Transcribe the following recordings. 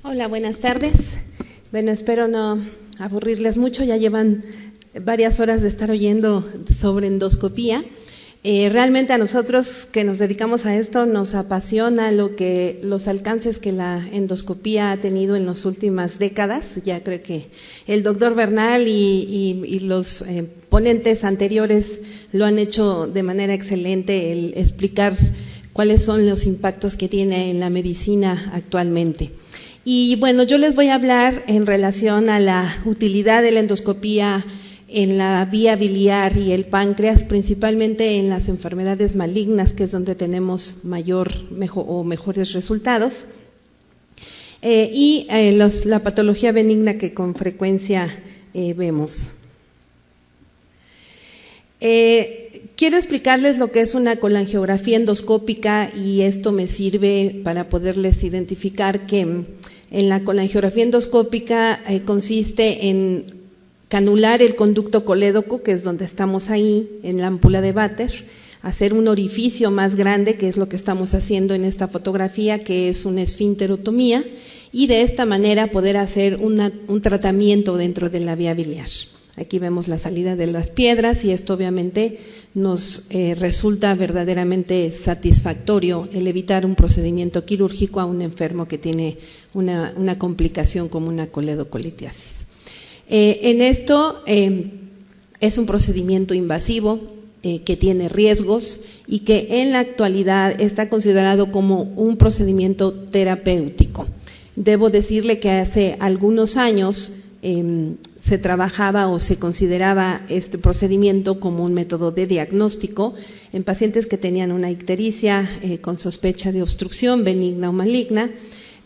Hola, buenas tardes. Bueno, espero no aburrirles mucho, ya llevan varias horas de estar oyendo sobre endoscopía. Realmente a nosotros que nos dedicamos a esto nos apasiona los alcances que la endoscopía ha tenido en las últimas décadas. Ya creo que el doctor Bernal y los ponentes anteriores lo han hecho de manera excelente, el explicar cuáles son los impactos que tiene en la medicina actualmente. Y bueno, yo les voy a hablar en relación a la utilidad de la endoscopía en la vía biliar y el páncreas, principalmente en las enfermedades malignas, que es donde tenemos mejores resultados, y la patología benigna que con frecuencia vemos. Quiero explicarles lo que es una colangiografía endoscópica, y esto me sirve para poderles identificar que en la colangiografía endoscópica consiste en canular el conducto colédoco, que es donde estamos ahí, en la ámpula de Vater, hacer un orificio más grande, que es lo que estamos haciendo en esta fotografía, que es una esfinterotomía, y de esta manera poder hacer un tratamiento dentro de la vía biliar. Aquí vemos la salida de las piedras, y esto obviamente nos resulta verdaderamente satisfactorio el evitar un procedimiento quirúrgico a un enfermo que tiene una complicación como una coledocolitiasis. En esto es un procedimiento invasivo que tiene riesgos y que en la actualidad está considerado como un procedimiento terapéutico. Debo decirle que hace algunos años se trabajaba o se consideraba este procedimiento como un método de diagnóstico en pacientes que tenían una ictericia con sospecha de obstrucción benigna o maligna,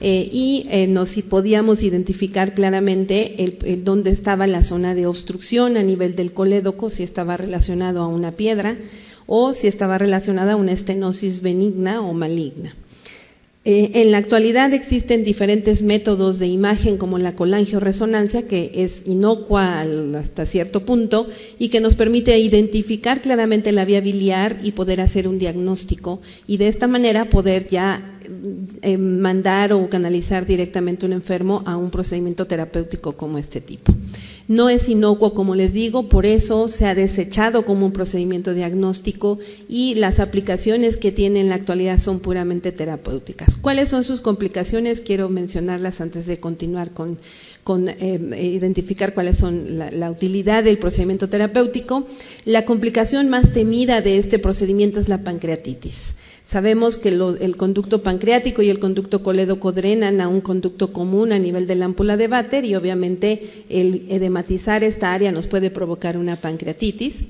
y si podíamos identificar claramente dónde estaba la zona de obstrucción a nivel del colédoco, si estaba relacionado a una piedra o si estaba relacionada a una estenosis benigna o maligna. En la actualidad existen diferentes métodos de imagen como la colangioresonancia, que es inocua hasta cierto punto y que nos permite identificar claramente la vía biliar y poder hacer un diagnóstico, y de esta manera poder ya mandar o canalizar directamente a un enfermo a un procedimiento terapéutico como este tipo. No es inocuo, como les digo, por eso se ha desechado como un procedimiento diagnóstico, y las aplicaciones que tiene en la actualidad son puramente terapéuticas. ¿Cuáles son sus complicaciones? Quiero mencionarlas antes de continuar con identificar cuáles son la utilidad del procedimiento terapéutico. La complicación más temida de este procedimiento es la pancreatitis. Sabemos que el conducto pancreático y el conducto colédoco drenan a un conducto común a nivel de la ámpula de Vater, y obviamente el edematizar esta área nos puede provocar una pancreatitis.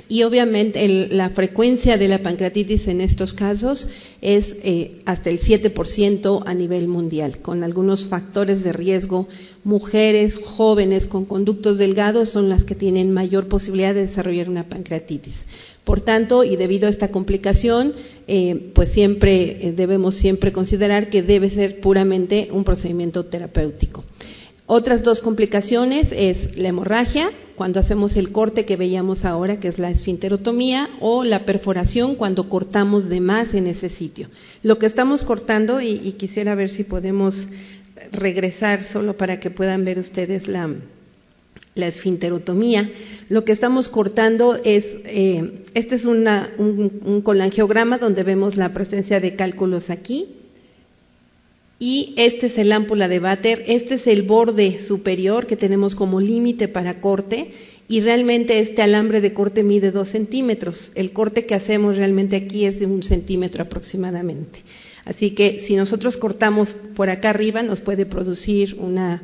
Y obviamente la frecuencia de la pancreatitis en estos casos es hasta el 7% a nivel mundial, con algunos factores de riesgo. Mujeres jóvenes con conductos delgados son las que tienen mayor posibilidad de desarrollar una pancreatitis. Por tanto, y debido a esta complicación, pues debemos considerar que debe ser puramente un procedimiento terapéutico. Otras dos complicaciones es la hemorragia, cuando hacemos el corte que veíamos ahora, que es la esfinterotomía, o la perforación cuando cortamos de más en ese sitio. Lo que estamos cortando, y quisiera ver si podemos regresar solo para que puedan ver ustedes la esfinterotomía, lo que estamos cortando es, este es un colangiograma donde vemos la presencia de cálculos aquí, y este es el ámpula de Vater, este es el borde superior que tenemos como límite para corte, y realmente este alambre de corte mide 2 centímetros, el corte que hacemos realmente aquí es de 1 centímetro aproximadamente. Así que si nosotros cortamos por acá arriba nos puede producir una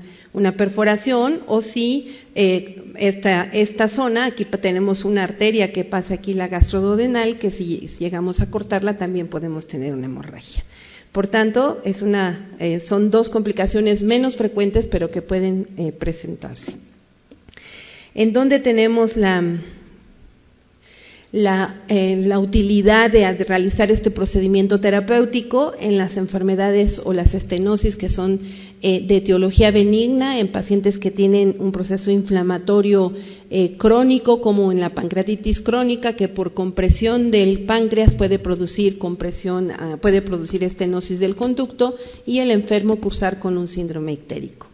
perforación, o si esta zona, aquí tenemos una arteria que pasa aquí, la gastroduodenal, que si llegamos a cortarla también podemos tener una hemorragia. Por tanto, son dos complicaciones menos frecuentes, pero que pueden presentarse. ¿En dónde tenemos la utilidad de realizar este procedimiento terapéutico en las enfermedades o las estenosis que son de etiología benigna, en pacientes que tienen un proceso inflamatorio crónico, como en la pancreatitis crónica, que por compresión del páncreas puede producir estenosis del conducto y el enfermo cursar con un síndrome ictérico.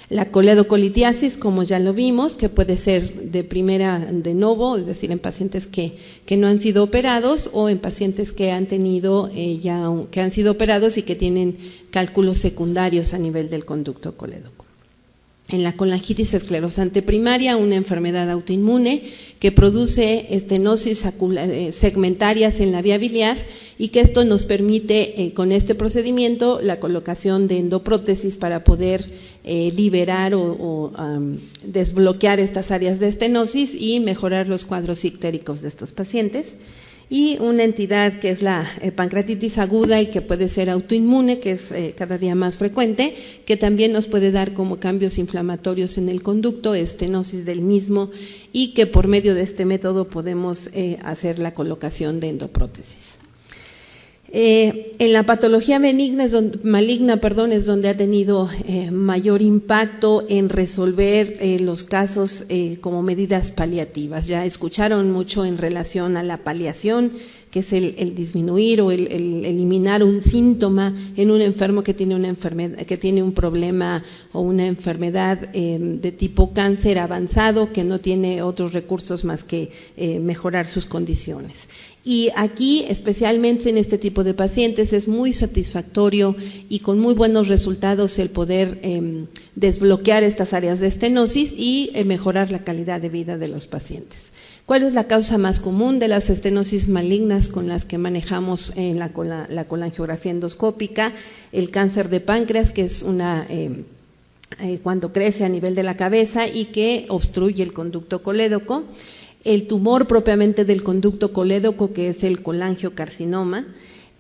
La coledocolitiasis, como ya lo vimos, que puede ser de primera de novo, es decir, en pacientes que no han sido operados o en pacientes que han tenido que han sido operados y que tienen cálculos secundarios a nivel del conducto colédoco. En la colangitis esclerosante primaria, una enfermedad autoinmune que produce estenosis segmentarias en la vía biliar y que esto nos permite con este procedimiento la colocación de endoprótesis para poder liberar o desbloquear estas áreas de estenosis y mejorar los cuadros ictéricos de estos pacientes. Y una entidad que es la pancreatitis aguda y que puede ser autoinmune, que es cada día más frecuente, que también nos puede dar como cambios inflamatorios en el conducto, estenosis del mismo, y que por medio de este método podemos hacer la colocación de endoprótesis. En la patología maligna, es donde ha tenido mayor impacto en resolver los casos como medidas paliativas. Ya escucharon mucho en relación a la paliación, que es el disminuir o el eliminar un síntoma en un enfermo que tiene una enfermedad, que tiene un problema o una enfermedad de tipo cáncer avanzado, que no tiene otros recursos más que mejorar sus condiciones. Y aquí, especialmente en este tipo de pacientes, es muy satisfactorio y con muy buenos resultados el poder desbloquear estas áreas de estenosis y mejorar la calidad de vida de los pacientes. ¿Cuál es la causa más común de las estenosis malignas con las que manejamos en la colangiografía endoscópica? El cáncer de páncreas, que es cuando crece a nivel de la cabeza y que obstruye el conducto colédoco. El tumor propiamente del conducto colédoco, que es el colangiocarcinoma,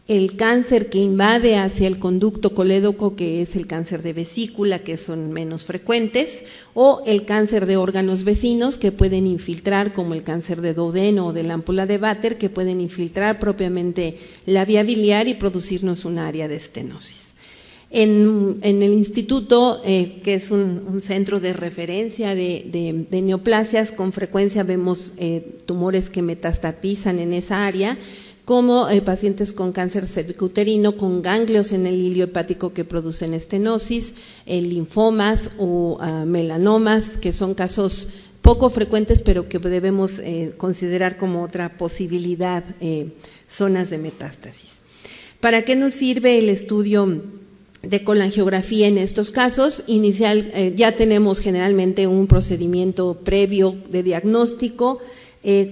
el cáncer que invade hacia el conducto colédoco, que es el cáncer de vesícula, que son menos frecuentes, o el cáncer de órganos vecinos que pueden infiltrar, como el cáncer de duodeno o de la ámpula de Vater, que pueden infiltrar propiamente la vía biliar y producirnos un área de estenosis. En el instituto, que es un centro de referencia de neoplasias, con frecuencia vemos tumores que metastatizan en esa área, como pacientes con cáncer cervicouterino, con ganglios en el hilio hepático que producen estenosis, linfomas o melanomas, que son casos poco frecuentes, pero que debemos considerar como otra posibilidad, zonas de metástasis. ¿Para qué nos sirve el estudio de colangiografía en estos casos? Ya tenemos generalmente un procedimiento previo de diagnóstico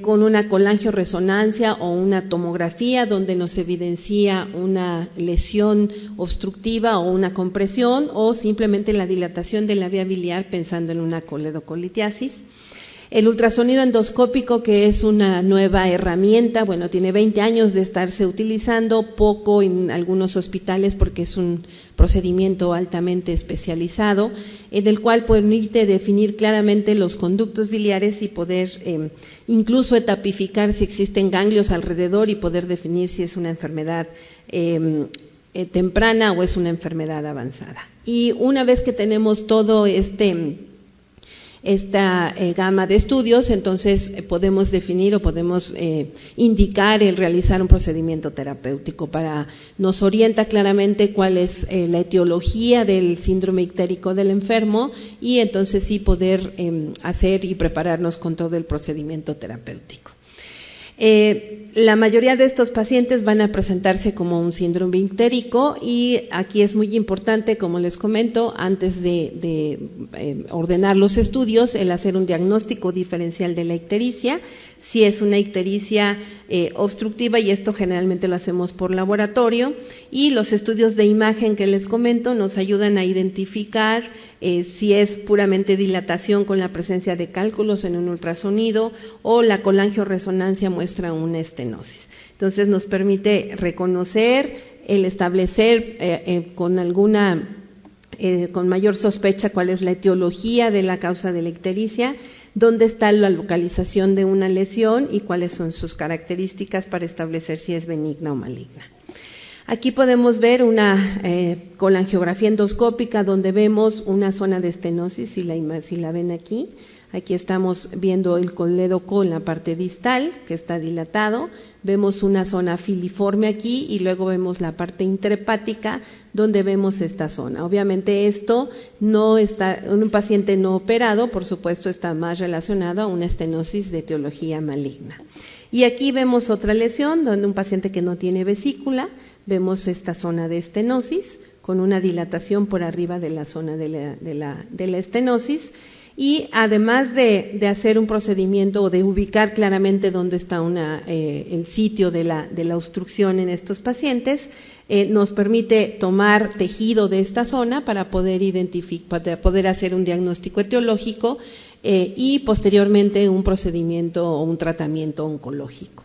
con una colangioresonancia o una tomografía donde nos evidencia una lesión obstructiva o una compresión o simplemente la dilatación de la vía biliar pensando en una coledocolitiasis. El ultrasonido endoscópico, que es una nueva herramienta, tiene 20 años de estarse utilizando, poco en algunos hospitales porque es un procedimiento altamente especializado, en el cual permite definir claramente los conductos biliares y poder incluso etapificar si existen ganglios alrededor y poder definir si es una enfermedad temprana o es una enfermedad avanzada. Y una vez que tenemos todo esta gama de estudios, entonces podemos definir o podemos indicar el realizar un procedimiento terapéutico. Nos orienta claramente cuál es la etiología del síndrome ictérico del enfermo y entonces sí poder hacer y prepararnos con todo el procedimiento terapéutico. La mayoría de estos pacientes van a presentarse como un síndrome ictérico y aquí es muy importante, como les comento, antes de ordenar los estudios, el hacer un diagnóstico diferencial de la ictericia, si es una ictericia obstructiva, y esto generalmente lo hacemos por laboratorio, y los estudios de imagen que les comento nos ayudan a identificar si es puramente dilatación con la presencia de cálculos en un ultrasonido o la colangioresonancia muestra una estenosis. Entonces nos permite reconocer, el establecer con mayor sospecha cuál es la etiología de la causa de la ictericia, dónde está la localización de una lesión y cuáles son sus características para establecer si es benigna o maligna. Aquí podemos ver una colangiografía endoscópica donde vemos una zona de estenosis, si la ven aquí. Aquí estamos viendo el colédoco en la parte distal, que está dilatado. Vemos una zona filiforme aquí y luego vemos la parte intrahepática, donde vemos esta zona. Obviamente esto no está, en un paciente no operado, por supuesto está más relacionado a una estenosis de etiología maligna. Y aquí vemos otra lesión, donde un paciente que no tiene vesícula, vemos esta zona de estenosis, con una dilatación por arriba de la zona de la estenosis. Y además de hacer un procedimiento o de ubicar claramente dónde está el sitio de la obstrucción en estos pacientes, nos permite tomar tejido de esta zona para poder para poder hacer un diagnóstico etiológico y posteriormente un procedimiento o un tratamiento oncológico.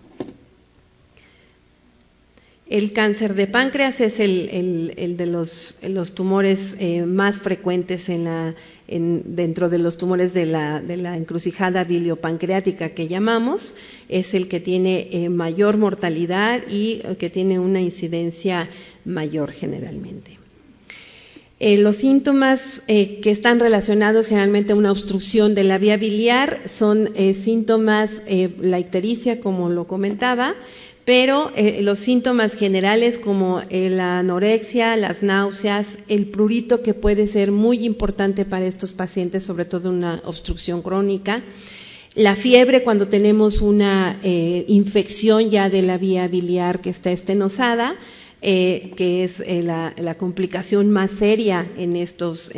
El cáncer de páncreas es el de los tumores más frecuentes dentro de los tumores de la encrucijada biliopancreática que llamamos. Es el que tiene mayor mortalidad y que tiene una incidencia mayor generalmente. Los síntomas que están relacionados generalmente a una obstrucción de la vía biliar son síntomas, la ictericia, como lo comentaba, pero los síntomas generales como la anorexia, las náuseas, el prurito, que puede ser muy importante para estos pacientes, sobre todo una obstrucción crónica, la fiebre cuando tenemos una infección ya de la vía biliar que está estenosada, que es la complicación más seria en estos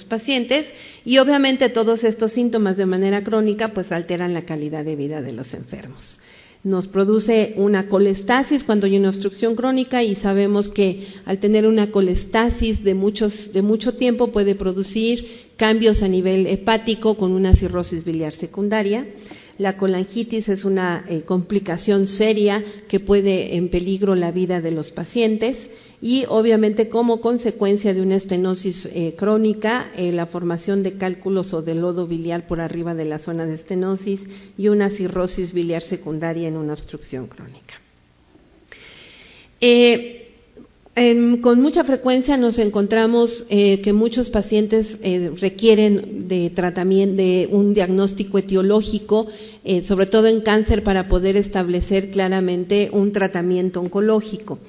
pacientes, y obviamente todos estos síntomas de manera crónica pues alteran la calidad de vida de los enfermos. Nos produce una colestasis cuando hay una obstrucción crónica y sabemos que al tener una colestasis de mucho tiempo puede producir cambios a nivel hepático con una cirrosis biliar secundaria. La colangitis es una complicación seria que puede en peligro la vida de los pacientes y obviamente como consecuencia de una estenosis crónica, la formación de cálculos o de lodo biliar por arriba de la zona de estenosis y una cirrosis biliar secundaria en una obstrucción crónica. Con mucha frecuencia nos encontramos que muchos pacientes requieren de tratamiento, de un diagnóstico etiológico, sobre todo en cáncer, para poder establecer claramente un tratamiento oncológico.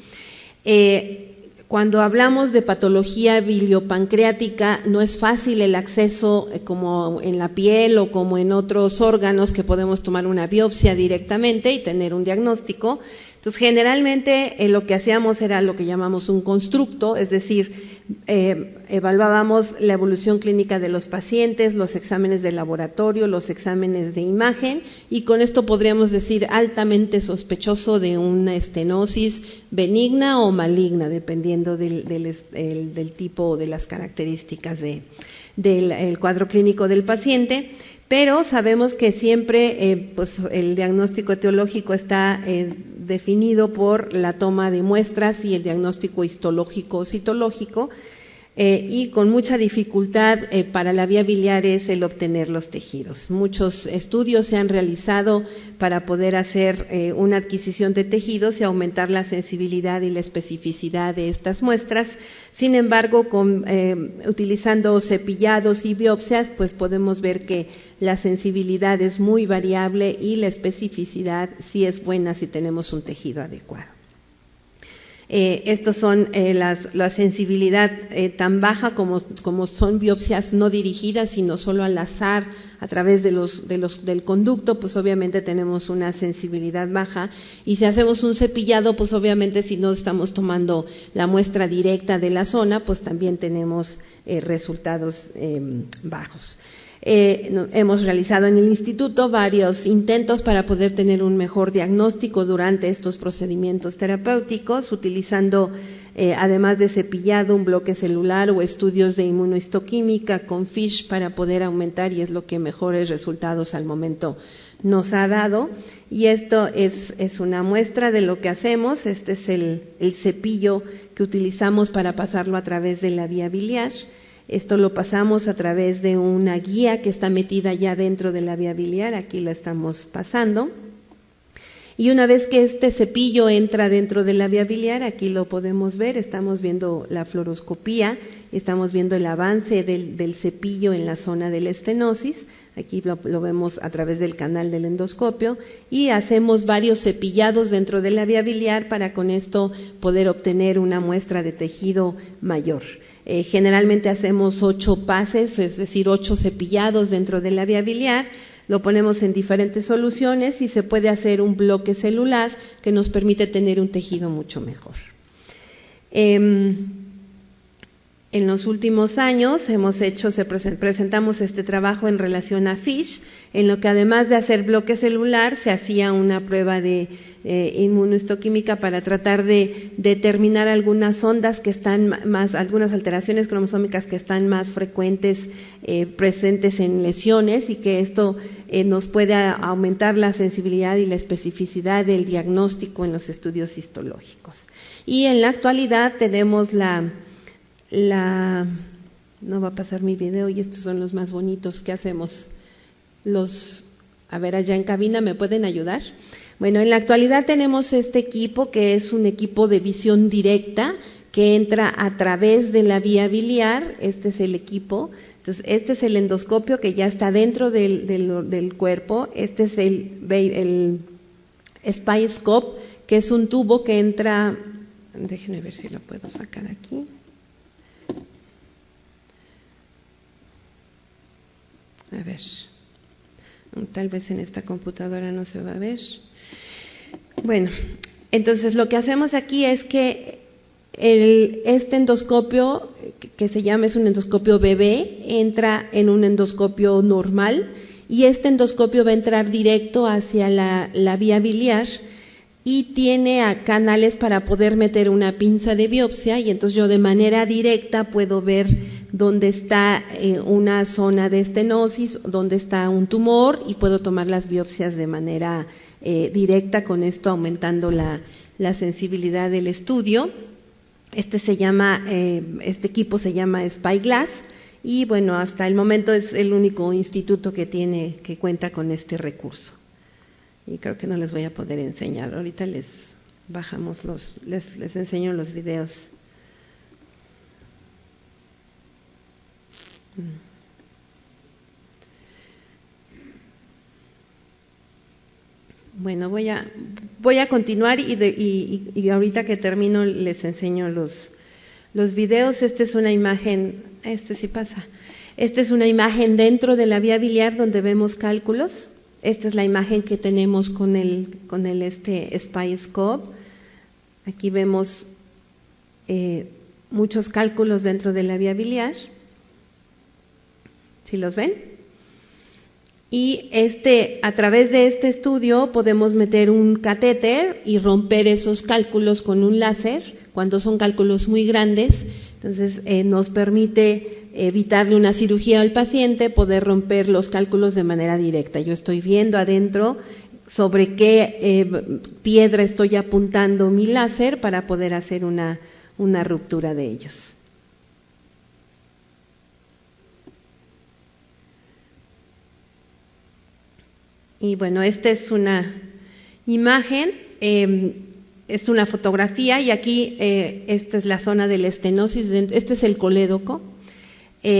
Cuando hablamos de patología biliopancreática, no es fácil el acceso como en la piel o como en otros órganos que podemos tomar una biopsia directamente y tener un diagnóstico. Entonces, generalmente lo que hacíamos era lo que llamamos un constructo, es decir, evaluábamos la evolución clínica de los pacientes, los exámenes de laboratorio, los exámenes de imagen, y con esto podríamos decir altamente sospechoso de una estenosis benigna o maligna, dependiendo del tipo o de las características del cuadro clínico del paciente. Pero sabemos que siempre pues el diagnóstico etiológico está definido por la toma de muestras y el diagnóstico histológico o citológico, y con mucha dificultad para la vía biliar es el obtener los tejidos. Muchos estudios se han realizado para poder hacer una adquisición de tejidos y aumentar la sensibilidad y la especificidad de estas muestras. Sin embargo, utilizando cepillados y biopsias, pues podemos ver que la sensibilidad es muy variable y la especificidad sí es buena si tenemos un tejido adecuado. Estos son la sensibilidad tan baja como son biopsias no dirigidas, sino solo al azar a través del conducto, pues obviamente tenemos una sensibilidad baja, y si hacemos un cepillado, pues obviamente si no estamos tomando la muestra directa de la zona, pues también tenemos resultados bajos. Hemos realizado en el instituto varios intentos para poder tener un mejor diagnóstico durante estos procedimientos terapéuticos, utilizando además de cepillado, un bloque celular o estudios de inmunohistoquímica con FISH para poder aumentar, y es lo que mejores resultados al momento nos ha dado. Y esto es una muestra de lo que hacemos. Este es el cepillo que utilizamos para pasarlo a través de la vía biliar. Esto lo pasamos a través de una guía que está metida ya dentro de la vía biliar, aquí la estamos pasando. Y una vez que este cepillo entra dentro de la vía biliar, aquí lo podemos ver, estamos viendo la fluoroscopía, estamos viendo el avance del cepillo en la zona de la estenosis, aquí lo vemos a través del canal del endoscopio, y hacemos varios cepillados dentro de la vía biliar para con esto poder obtener una muestra de tejido mayor. Generalmente hacemos 8 pases, es decir, 8 cepillados dentro de la vía biliar. Lo ponemos en diferentes soluciones y se puede hacer un bloque celular que nos permite tener un tejido mucho mejor. En los últimos años presentamos este trabajo en relación a FISH, en lo que además de hacer bloque celular, se hacía una prueba de inmunohistoquímica para tratar de determinar algunas ondas que están algunas alteraciones cromosómicas que están más frecuentes presentes en lesiones, y que esto nos puede aumentar la sensibilidad y la especificidad del diagnóstico en los estudios histológicos. Y en la actualidad tenemos no va a pasar mi video, y estos son los más bonitos que hacemos. A ver, allá en cabina, ¿me pueden ayudar? Bueno, en la actualidad tenemos este equipo, que es un equipo de visión directa que entra a través de la vía biliar. Este es el equipo. Entonces, este es el endoscopio que ya está dentro del cuerpo. Este es el SpyScope, que es un tubo que entra. Déjenme ver si lo puedo sacar aquí. A ver, tal vez en esta computadora no se va a ver. Bueno, entonces lo que hacemos aquí es que este endoscopio, que es un endoscopio bebé, entra en un endoscopio normal, y este endoscopio va a entrar directo hacia la vía biliar, y tiene canales para poder meter una pinza de biopsia, y entonces yo de manera directa puedo ver dónde está una zona de estenosis, dónde está un tumor, y puedo tomar las biopsias de manera directa, con esto aumentando la sensibilidad del estudio. Este equipo se llama SpyGlass, y bueno, hasta el momento es el único instituto que cuenta con este recurso. Y creo que no les voy a poder enseñar. Ahorita les enseño los videos. Bueno, voy a continuar y ahorita que termino les enseño los videos. Esta es una imagen, sí pasa. Esta es una imagen dentro de la vía biliar donde vemos cálculos. Esta es la imagen que tenemos con el SpyScope. Aquí vemos muchos cálculos dentro de la vía biliar. ¿Sí los ven? Y a través de este estudio podemos meter un catéter y romper esos cálculos con un láser cuando son cálculos muy grandes. Entonces nos permite evitarle una cirugía al paciente, poder romper los cálculos de manera directa. Yo estoy viendo adentro sobre qué piedra estoy apuntando mi láser para poder hacer una ruptura de ellos. Y bueno, esta es una imagen, es una fotografía, y aquí esta es la zona de la estenosis, este es el colédoco.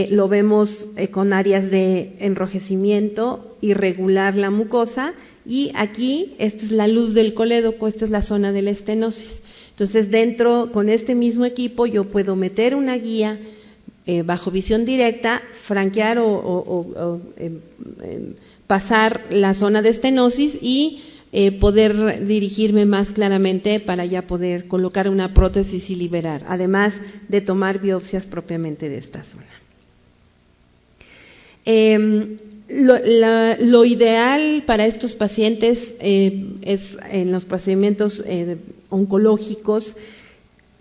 Lo vemos con áreas de enrojecimiento, irregular la mucosa, y aquí esta es la luz del colédoco, esta es la zona de la estenosis. Entonces dentro, con este mismo equipo, yo puedo meter una guía bajo visión directa, franquear o pasar la zona de estenosis y poder dirigirme más claramente para ya poder colocar una prótesis y liberar, además de tomar biopsias propiamente de esta zona. Lo ideal para estos pacientes es en los procedimientos oncológicos.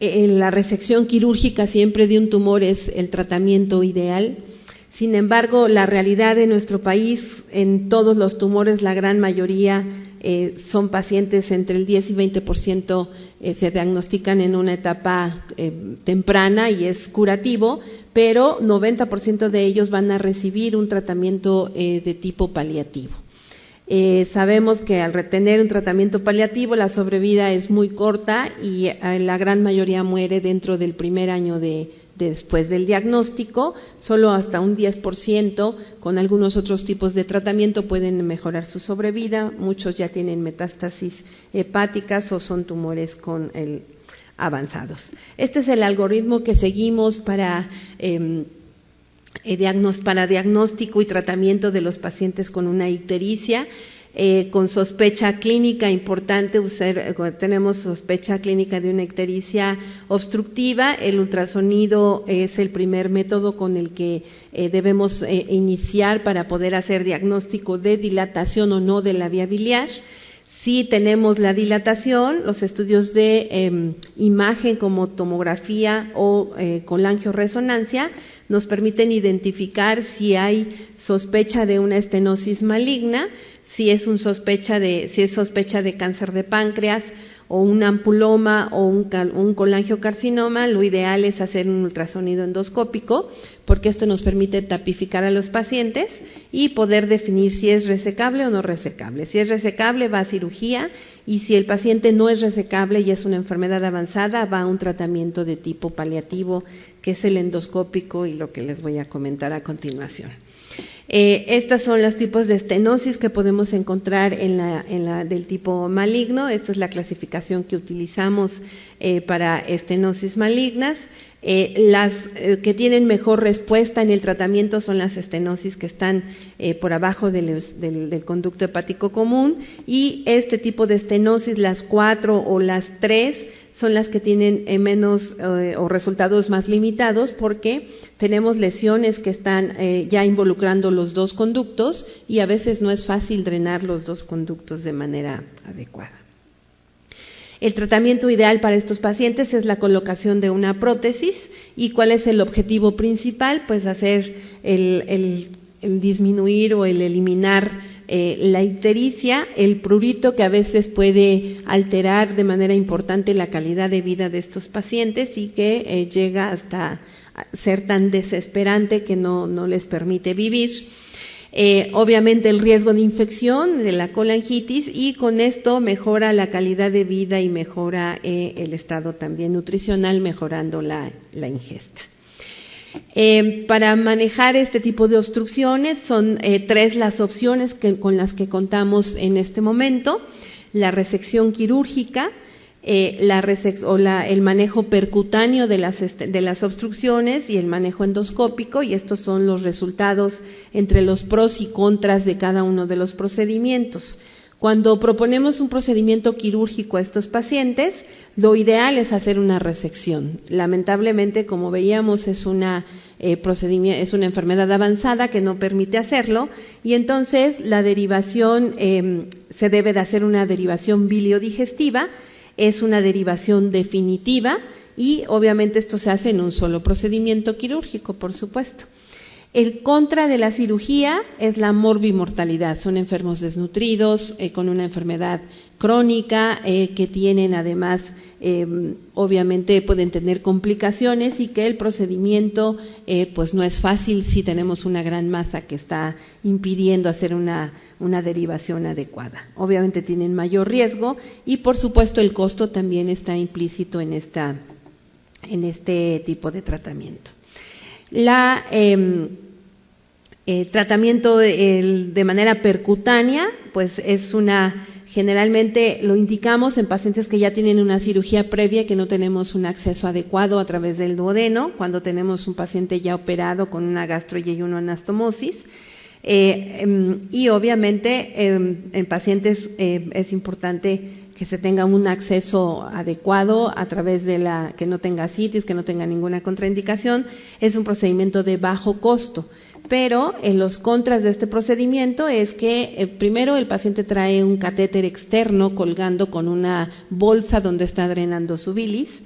La resección quirúrgica siempre de un tumor es el tratamiento ideal. Sin embargo, la realidad de nuestro país, en todos los tumores, la gran mayoría son pacientes entre el 10 y 20% se diagnostican en una etapa temprana y es curativo, pero 90% de ellos van a recibir un tratamiento de tipo paliativo. Sabemos que al retener un tratamiento paliativo la sobrevida es muy corta y la gran mayoría muere dentro del primer año después del diagnóstico. Solo hasta un 10% con algunos otros tipos de tratamiento pueden mejorar su sobrevida. Muchos ya tienen metástasis hepáticas o son tumores avanzados. Este es el algoritmo que seguimos para diagnóstico y tratamiento de los pacientes con una ictericia. Con sospecha clínica importante, tenemos sospecha clínica de una ictericia obstructiva. El ultrasonido es el primer método con el que debemos iniciar para poder hacer diagnóstico de dilatación o no de la vía biliar. Si tenemos la dilatación, los estudios de imagen como tomografía o colangioresonancia nos permiten identificar si hay sospecha de una estenosis maligna, si es sospecha de cáncer de páncreas o un ampuloma o un colangiocarcinoma. Lo ideal es hacer un ultrasonido endoscópico porque esto nos permite tapificar a los pacientes y poder definir si es resecable o no resecable. Si es resecable va a cirugía y si el paciente no es resecable y es una enfermedad avanzada va a un tratamiento de tipo paliativo que es el endoscópico y lo que les voy a comentar a continuación. Estas son los tipos de estenosis que podemos encontrar en la del tipo maligno. Esta es la clasificación que utilizamos para estenosis malignas. Las que tienen mejor respuesta en el tratamiento son las estenosis que están por abajo del conducto hepático común, y este tipo de estenosis, las 4 o las 3, son las que tienen menos o resultados más limitados porque tenemos lesiones que están ya involucrando los dos conductos y a veces no es fácil drenar los dos conductos de manera adecuada. El tratamiento ideal para estos pacientes es la colocación de una prótesis. ¿Y cuál es el objetivo principal? Pues hacer el disminuir o el eliminar la ictericia, el prurito que a veces puede alterar de manera importante la calidad de vida de estos pacientes y que llega hasta ser tan desesperante que no les permite vivir. Obviamente el riesgo de infección de la colangitis, y con esto mejora la calidad de vida y mejora el estado también nutricional, mejorando la ingesta. Para manejar este tipo de obstrucciones son 3 las opciones con las que contamos en este momento: la resección quirúrgica, el manejo percutáneo de las obstrucciones y el manejo endoscópico, y estos son los resultados entre los pros y contras de cada uno de los procedimientos. Cuando proponemos un procedimiento quirúrgico a estos pacientes, lo ideal es hacer una resección. Lamentablemente, como veíamos, es una enfermedad avanzada que no permite hacerlo, y entonces la derivación se debe de hacer una derivación biliodigestiva. Es una derivación definitiva y obviamente esto se hace en un solo procedimiento quirúrgico, por supuesto. El contra de la cirugía es la morbimortalidad. Son enfermos desnutridos, con una enfermedad crónica, que tienen además, obviamente pueden tener complicaciones, y que el procedimiento pues no es fácil si tenemos una gran masa que está impidiendo hacer una derivación adecuada. Obviamente tienen mayor riesgo y por supuesto el costo también está implícito en este tipo de tratamiento. Tratamiento de manera percutánea, pues generalmente lo indicamos en pacientes que ya tienen una cirugía previa, que no tenemos un acceso adecuado a través del duodeno, cuando tenemos un paciente ya operado con una gastroyeyunoanastomosis. Y obviamente en pacientes es importante que se tenga un acceso adecuado a través de que no tenga citis, que no tenga ninguna contraindicación. Es un procedimiento de bajo costo, pero en los contras de este procedimiento es que primero el paciente trae un catéter externo colgando con una bolsa donde está drenando su bilis.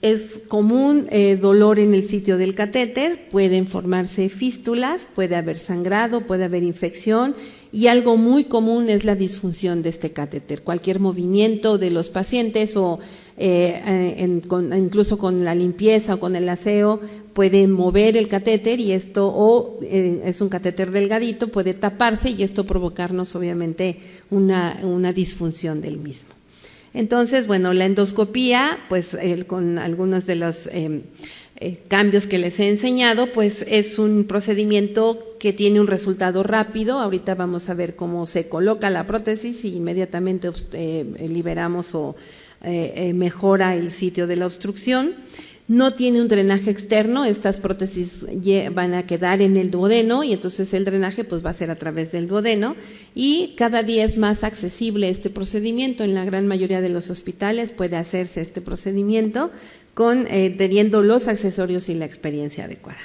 Es común dolor en el sitio del catéter, pueden formarse fístulas, puede haber sangrado, puede haber infección y algo muy común es la disfunción de este catéter. Cualquier movimiento de los pacientes o incluso con la limpieza o con el aseo puede mover el catéter y esto es un catéter delgadito, puede taparse y esto provocarnos obviamente una disfunción del mismo. Entonces, bueno, la endoscopía, pues con algunos de los cambios que les he enseñado, pues es un procedimiento que tiene un resultado rápido. Ahorita vamos a ver cómo se coloca la prótesis y inmediatamente liberamos o mejora el sitio de la obstrucción. No tiene un drenaje externo, estas prótesis van a quedar en el duodeno y entonces el drenaje pues va a ser a través del duodeno y cada día es más accesible este procedimiento. En la gran mayoría de los hospitales puede hacerse este procedimiento teniendo los accesorios y la experiencia adecuada.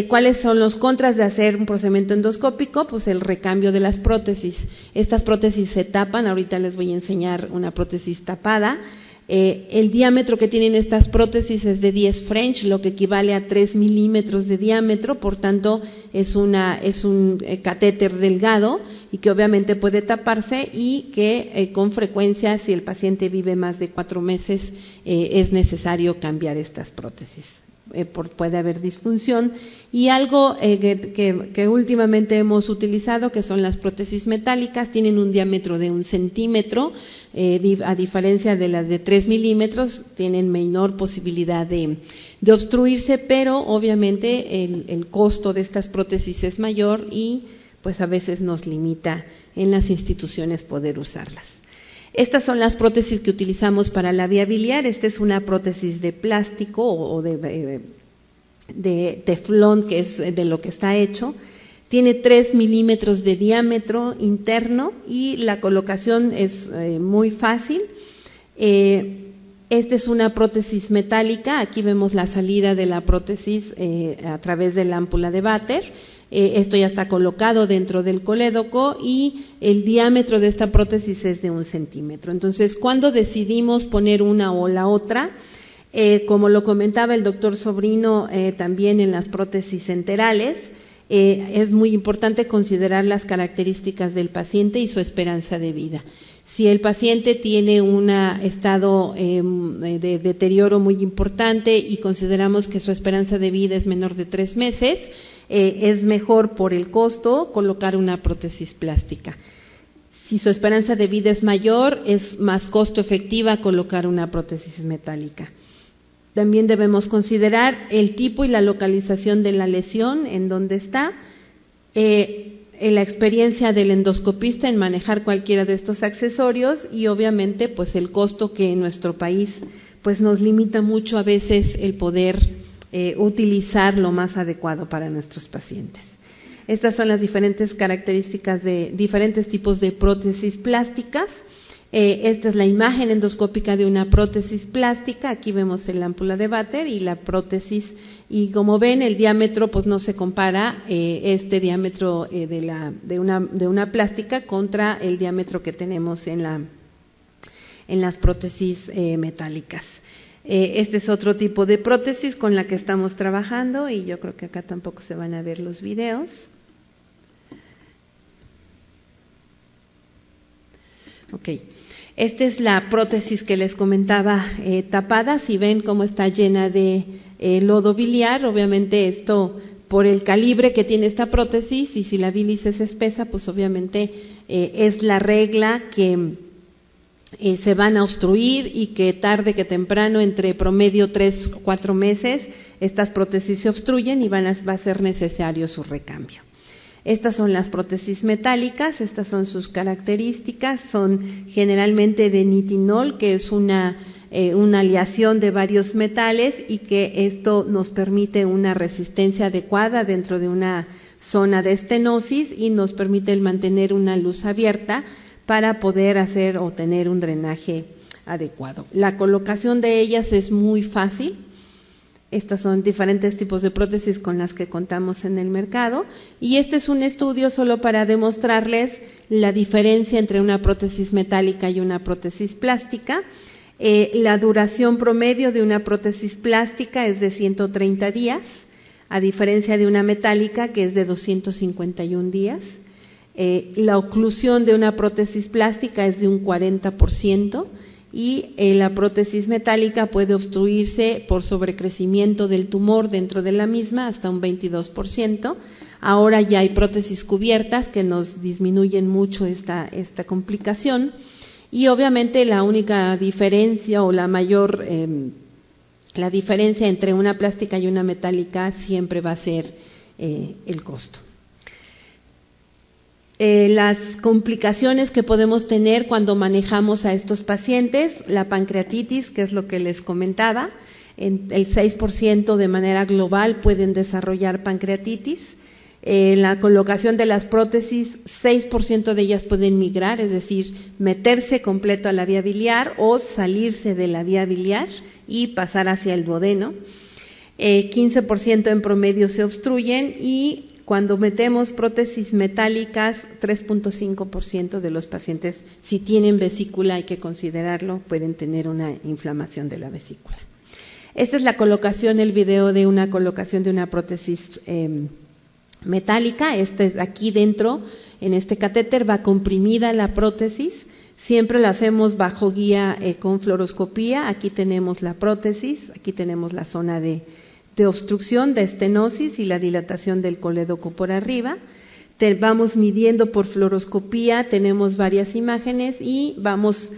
¿Cuáles son los contras de hacer un procedimiento endoscópico? Pues el recambio de las prótesis. Estas prótesis se tapan, ahorita les voy a enseñar una prótesis tapada. El diámetro que tienen estas prótesis es de 10 French, lo que equivale a 3 milímetros de diámetro, por tanto es un catéter delgado y que obviamente puede taparse y que con frecuencia, si el paciente vive más de 4 meses, es necesario cambiar estas prótesis. Puede haber disfunción y algo que últimamente hemos utilizado, que son las prótesis metálicas, tienen un diámetro de 1 centímetro, a diferencia de las de 3 milímetros, tienen menor posibilidad de obstruirse, pero obviamente el costo de estas prótesis es mayor y pues a veces nos limita en las instituciones poder usarlas. Estas son las prótesis que utilizamos para la vía biliar. Esta es una prótesis de plástico o de teflón, que es de lo que está hecho. Tiene 3 milímetros de diámetro interno y la colocación es muy fácil. Esta es una prótesis metálica. Aquí vemos la salida de la prótesis a través de la ámpula de Vater. Esto ya está colocado dentro del colédoco y el diámetro de esta prótesis es de 1 centímetro. Entonces, ¿cuándo decidimos poner una o la otra? Como lo comentaba el doctor Sobrino también en las prótesis enterales, es muy importante considerar las características del paciente y su esperanza de vida. Si el paciente tiene un estado de deterioro muy importante y consideramos que su esperanza de vida es menor de 3 meses, es mejor por el costo colocar una prótesis plástica. Si su esperanza de vida es mayor, es más costo efectiva colocar una prótesis metálica. También debemos considerar el tipo y la localización de la lesión, en dónde está, la experiencia del endoscopista en manejar cualquiera de estos accesorios y obviamente pues el costo que en nuestro país pues nos limita mucho a veces el poder utilizar lo más adecuado para nuestros pacientes. Estas son las diferentes características de diferentes tipos de prótesis plásticas. Esta es la imagen endoscópica de una prótesis plástica. Aquí vemos el ámpula de Vater y la prótesis, y como ven el diámetro pues no se compara este diámetro de una plástica contra el diámetro que tenemos en las prótesis metálicas. Este es otro tipo de prótesis con la que estamos trabajando y yo creo que acá tampoco se van a ver los videos. Ok, esta es la prótesis que les comentaba tapada. Si ven cómo está llena de lodo biliar, obviamente esto por el calibre que tiene esta prótesis y si la bilis es espesa, pues obviamente es la regla que se van a obstruir y que tarde que temprano, entre promedio 3 o 4 meses, estas prótesis se obstruyen y va a ser necesario su recambio. Estas son las prótesis metálicas, estas son sus características, son generalmente de nitinol, que es una aleación de varios metales y que esto nos permite una resistencia adecuada dentro de una zona de estenosis y nos permite el mantener una luz abierta para poder hacer o tener un drenaje adecuado. La colocación de ellas es muy fácil. Estas son diferentes tipos de prótesis con las que contamos en el mercado y este es un estudio solo para demostrarles la diferencia entre una prótesis metálica y una prótesis plástica. La duración promedio de una prótesis plástica es de 130 días, a diferencia de una metálica que es de 251 días. La oclusión de una prótesis plástica es de un 40% y la prótesis metálica puede obstruirse por sobrecrecimiento del tumor dentro de la misma hasta un 22%. Ahora ya hay prótesis cubiertas que nos disminuyen mucho esta complicación y obviamente la única diferencia o la mayor la diferencia entre una plástica y una metálica siempre va a ser el costo. Las complicaciones que podemos tener cuando manejamos a estos pacientes, la pancreatitis, que es lo que les comentaba, el 6% de manera global pueden desarrollar pancreatitis. La colocación de las prótesis, 6% de ellas pueden migrar, es decir, meterse completo a la vía biliar o salirse de la vía biliar y pasar hacia el duodeno. 15% en promedio se obstruyen y cuando metemos prótesis metálicas, 3.5% de los pacientes, si tienen vesícula, hay que considerarlo, pueden tener una inflamación de la vesícula. Esta es la colocación, el video de una colocación de una prótesis metálica. Aquí dentro, en este catéter, va comprimida la prótesis. Siempre la hacemos bajo guía con fluoroscopía. Aquí tenemos la prótesis, aquí tenemos la zona de obstrucción, de estenosis y la dilatación del colédoco por arriba. Vamos midiendo por fluoroscopía, tenemos varias imágenes y vamos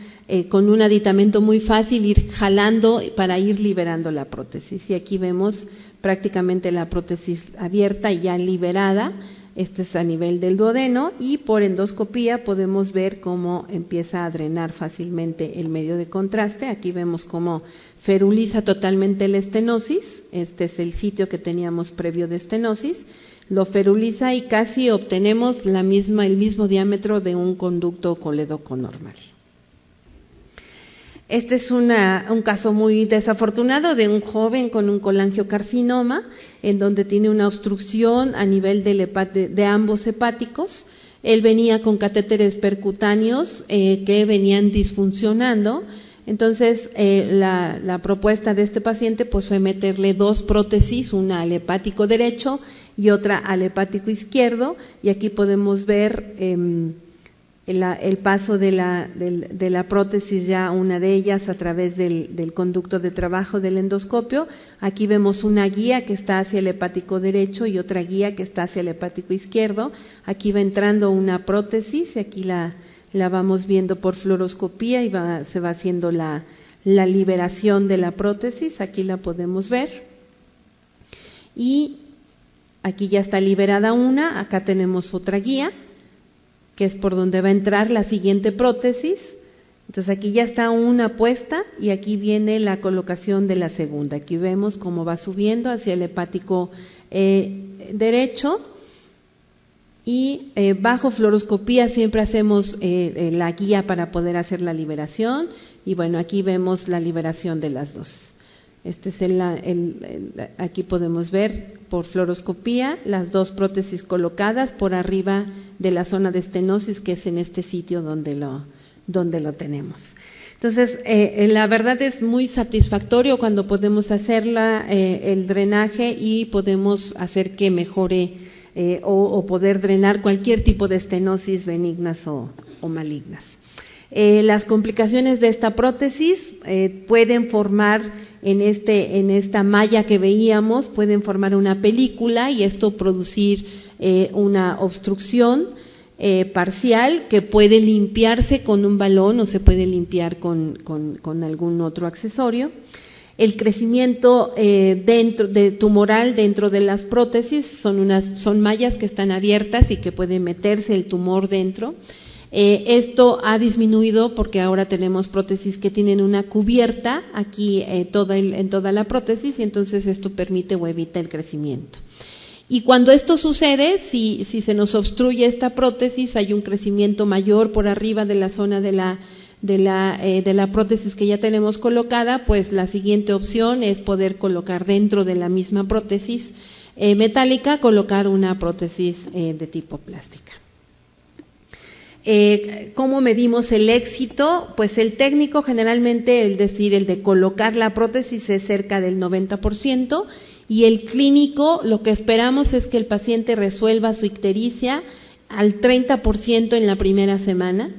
con un aditamento muy fácil ir jalando para ir liberando la prótesis. Y aquí vemos prácticamente la prótesis abierta y ya liberada. Este es a nivel del duodeno y por endoscopía podemos ver cómo empieza a drenar fácilmente el medio de contraste. Aquí vemos cómo feruliza totalmente la estenosis. Este es el sitio que teníamos previo de estenosis. Lo feruliza y casi obtenemos el mismo diámetro de un conducto colédoco normal. Este es un caso muy desafortunado de un joven con un colangiocarcinoma, en donde tiene una obstrucción a nivel de ambos hepáticos. Él venía con catéteres percutáneos que venían disfuncionando. Entonces, la propuesta de este paciente pues fue meterle 2 prótesis, una al hepático derecho y otra al hepático izquierdo, y aquí podemos ver el paso de la prótesis, ya una de ellas a través del conducto de trabajo del endoscopio. Aquí vemos una guía que está hacia el hepático derecho y otra guía que está hacia el hepático izquierdo. Aquí va entrando una prótesis y aquí la vamos viendo por fluoroscopía y se va haciendo la liberación de la prótesis. Aquí la podemos ver. Y aquí ya está liberada una, acá tenemos otra guía, que es por donde va a entrar la siguiente prótesis. Entonces aquí ya está una puesta y aquí viene la colocación de la segunda. Aquí vemos cómo va subiendo hacia el hepático derecho y bajo fluoroscopía siempre hacemos la guía para poder hacer la liberación y bueno, aquí vemos la liberación de las dos. Este es aquí podemos ver por fluoroscopía las 2 prótesis colocadas por arriba de la zona de estenosis, que es en este sitio donde lo tenemos. Entonces, la verdad es muy satisfactorio cuando podemos hacer el drenaje y podemos hacer que mejore o poder drenar cualquier tipo de estenosis benignas o malignas. Las complicaciones de esta prótesis pueden formar en esta malla que veíamos, pueden formar una película y esto producir una obstrucción parcial que puede limpiarse con un balón o se puede limpiar con algún otro accesorio. El crecimiento tumoral dentro de las prótesis son mallas que están abiertas y que puede meterse el tumor dentro. Esto ha disminuido porque ahora tenemos prótesis que tienen una cubierta aquí en toda la prótesis y entonces esto permite o evita el crecimiento. Y cuando esto sucede, si se nos obstruye esta prótesis, hay un crecimiento mayor por arriba de la zona de la prótesis que ya tenemos colocada, pues la siguiente opción es poder colocar dentro de la misma prótesis metálica, colocar una prótesis de tipo plástica. ¿Cómo medimos el éxito? Pues el técnico generalmente, es decir, el de colocar la prótesis es cerca del 90%, y el clínico lo que esperamos es que el paciente resuelva su ictericia al 30% en la primera semana,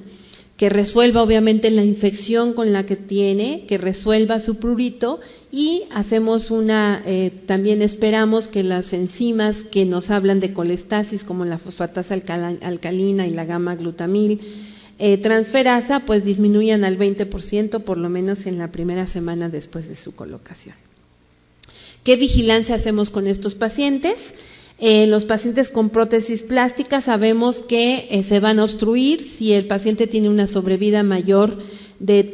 que resuelva obviamente la infección con la que tiene, que resuelva su prurito, y hacemos también esperamos que las enzimas que nos hablan de colestasis, como la fosfatasa alcalina y la gamma-glutamil transferasa, pues disminuyan al 20% por lo menos en la primera semana después de su colocación. ¿Qué vigilancia hacemos con estos pacientes? Los pacientes con prótesis plástica sabemos que se van a obstruir si el paciente tiene una sobrevida mayor de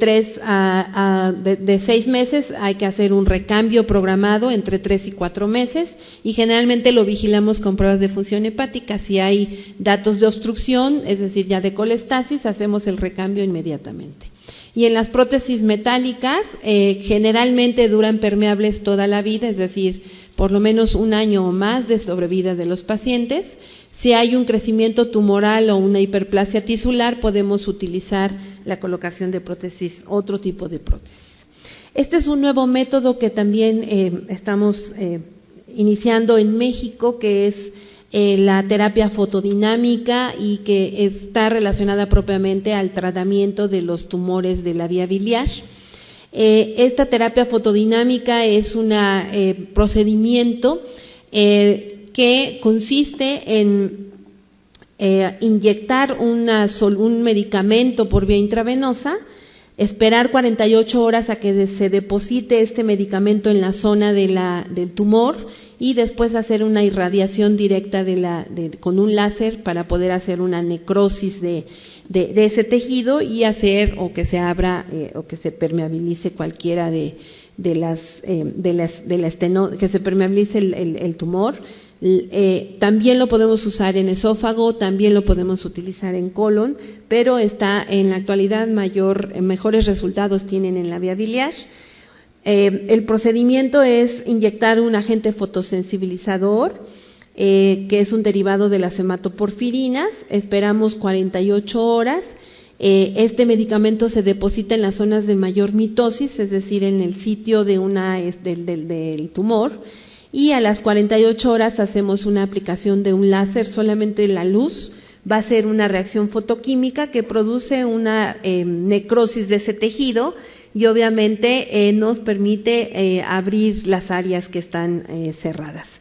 6 meses. Hay que hacer un recambio programado entre 3 y 4 meses, y generalmente lo vigilamos con pruebas de función hepática. Si hay datos de obstrucción, es decir, ya de colestasis, hacemos el recambio inmediatamente. Y en las prótesis metálicas generalmente duran permeables toda la vida, es decir, por lo menos 1 año o más de sobrevida de los pacientes. Si hay un crecimiento tumoral o una hiperplasia tisular, podemos utilizar la colocación de prótesis, otro tipo de prótesis. Este es un nuevo método que también estamos iniciando en México, que es la terapia fotodinámica, y que está relacionada propiamente al tratamiento de los tumores de la vía biliar. Esta terapia fotodinámica es un procedimiento que consiste en inyectar un medicamento por vía intravenosa, esperar 48 horas a que se deposite este medicamento en la zona del tumor, y después hacer una irradiación directa con un láser para poder hacer una necrosis de ese tejido y hacer que se abra o que se permeabilice cualquiera que se permeabilice el tumor. También lo podemos usar en esófago, también lo podemos utilizar en colon, pero está en la actualidad mejores resultados tienen en la vía biliar. El procedimiento es inyectar un agente fotosensibilizador, que es un derivado de las hematoporfirinas. Esperamos 48 horas. Este medicamento se deposita en las zonas de mayor mitosis, es decir, en el sitio del tumor, y a las 48 horas hacemos una aplicación de un láser. Solamente la luz va a hacer una reacción fotoquímica que produce una necrosis de ese tejido, y obviamente nos permite abrir las áreas que están cerradas.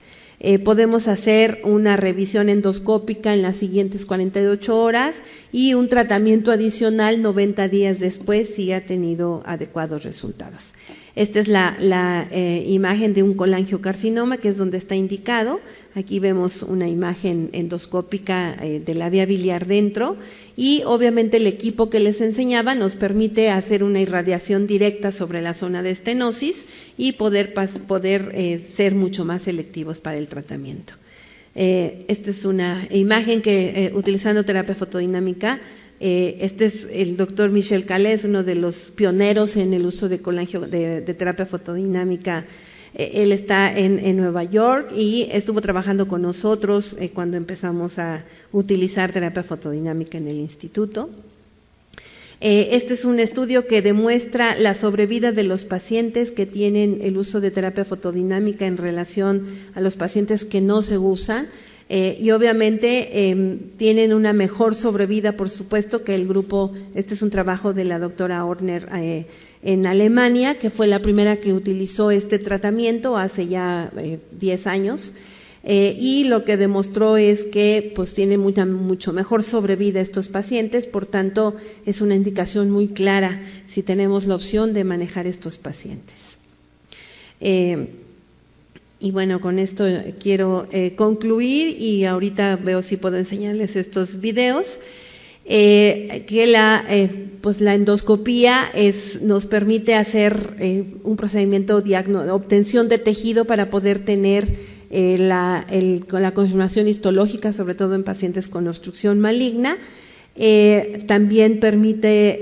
Podemos hacer una revisión endoscópica en las siguientes 48 horas y un tratamiento adicional 90 días después si ha tenido adecuados resultados. Esta es la imagen de un colangiocarcinoma, que es donde está indicado. Aquí vemos una imagen endoscópica de la vía biliar dentro, y obviamente el equipo que les enseñaba nos permite hacer una irradiación directa sobre la zona de estenosis y poder ser mucho más selectivos para el tratamiento. Esta es una imagen que utilizando terapia fotodinámica. Este es el doctor Michel Calais, uno de los pioneros en el uso de terapia fotodinámica. Él está en Nueva York y estuvo trabajando con nosotros cuando empezamos a utilizar terapia fotodinámica en el instituto. Este es un estudio que demuestra la sobrevida de los pacientes que tienen el uso de terapia fotodinámica en relación a los pacientes que no se usan. Y obviamente tienen una mejor sobrevida, por supuesto, que el grupo. Este es un trabajo de la doctora Orner en Alemania, que fue la primera que utilizó este tratamiento hace ya 10 años, y lo que demostró es que pues tiene mucho mejor sobrevida estos pacientes. Por tanto, es una indicación muy clara si tenemos la opción de manejar estos pacientes. Y bueno, con esto quiero concluir, y ahorita veo si puedo enseñarles estos videos. Que la endoscopía nos permite hacer un procedimiento de obtención de tejido para poder tener la confirmación histológica, sobre todo en pacientes con obstrucción maligna. También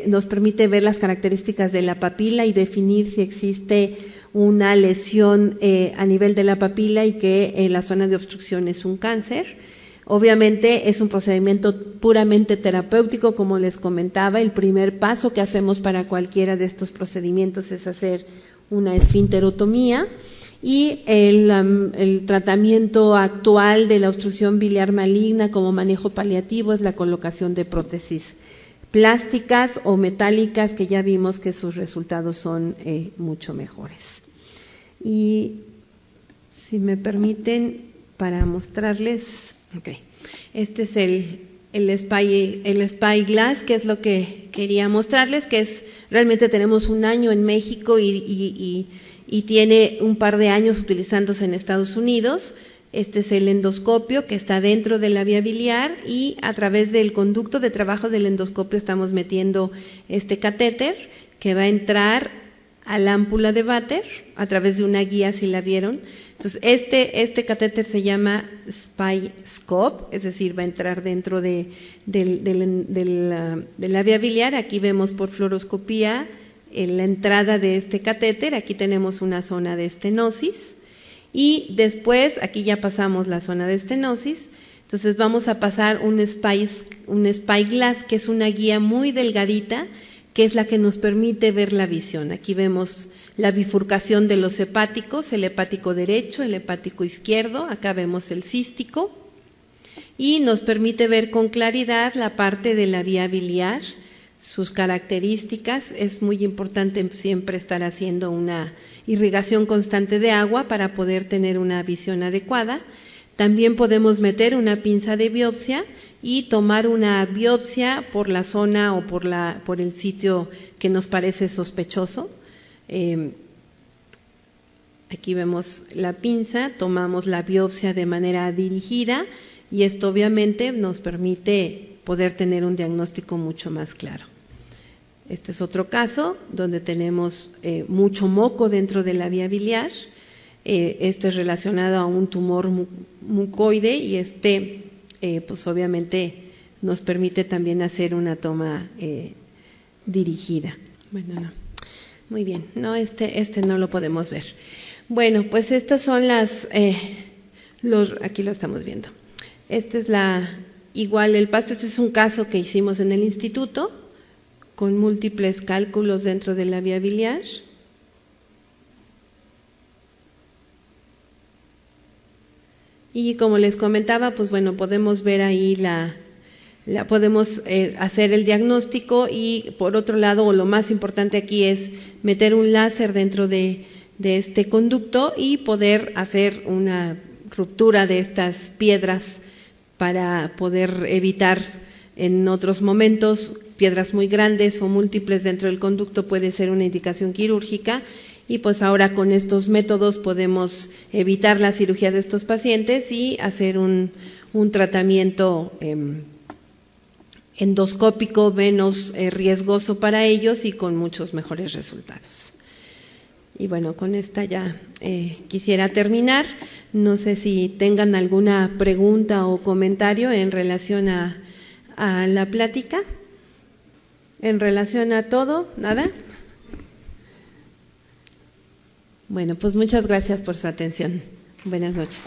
nos permite ver las características de la papila y definir si existe una lesión a nivel de la papila y que la zona de obstrucción es un cáncer. Obviamente es un procedimiento puramente terapéutico, como les comentaba. El primer paso que hacemos para cualquiera de estos procedimientos es hacer una esfinterotomía, y el tratamiento actual de la obstrucción biliar maligna como manejo paliativo es la colocación de prótesis plásticas o metálicas, que ya vimos que sus resultados son mucho mejores. Y si me permiten, para mostrarles, este es el Spyglass, que es lo que quería mostrarles, que es, realmente tenemos un año en México y tiene un par de años utilizándose en Estados Unidos. Este es el endoscopio que está dentro de la vía biliar, y a través del conducto de trabajo del endoscopio estamos metiendo este catéter que va a entrar a la ámpula de Vater a través de una guía, si la vieron. Entonces, este catéter se llama Spyscope, es decir, va a entrar dentro de la vía biliar. Aquí vemos por fluoroscopía en la entrada de este catéter. Aquí tenemos una zona de estenosis, y después aquí ya pasamos la zona de estenosis. Entonces vamos a pasar un Spyglass, que es una guía muy delgadita, que es la que nos permite ver la visión. Aquí vemos la bifurcación de los hepáticos, el hepático derecho, el hepático izquierdo, acá vemos el cístico, y nos permite ver con claridad la parte de la vía biliar, sus características. Es muy importante siempre estar haciendo una irrigación constante de agua para poder tener una visión adecuada. También podemos meter una pinza de biopsia y tomar una biopsia por la zona o por el sitio que nos parece sospechoso. Aquí vemos la pinza, tomamos la biopsia de manera dirigida, y esto obviamente nos permite poder tener un diagnóstico mucho más claro. Este es otro caso donde tenemos mucho moco dentro de la vía biliar. Esto es relacionado a un tumor mucoide, y pues obviamente nos permite también hacer una toma dirigida. Bueno, no. Muy bien, no, este no lo podemos ver. Bueno, pues estas son aquí lo estamos viendo. Esta es igual el paso. Este es un caso que hicimos en el instituto, con múltiples cálculos dentro de la vía biliar. Y como les comentaba, pues bueno, podemos ver ahí podemos hacer el diagnóstico, y por otro lado, o lo más importante aquí, es meter un láser dentro de este conducto y poder hacer una ruptura de estas piedras para poder evitar en otros momentos piedras muy grandes o múltiples dentro del conducto. Puede ser una indicación quirúrgica, y pues ahora con estos métodos podemos evitar la cirugía de estos pacientes y hacer un tratamiento endoscópico menos riesgoso para ellos y con muchos mejores resultados. Y bueno, con esta ya quisiera terminar. No sé si tengan alguna pregunta o comentario en relación a la plática. En relación a todo, ¿nada? Bueno, pues muchas gracias por su atención. Buenas noches.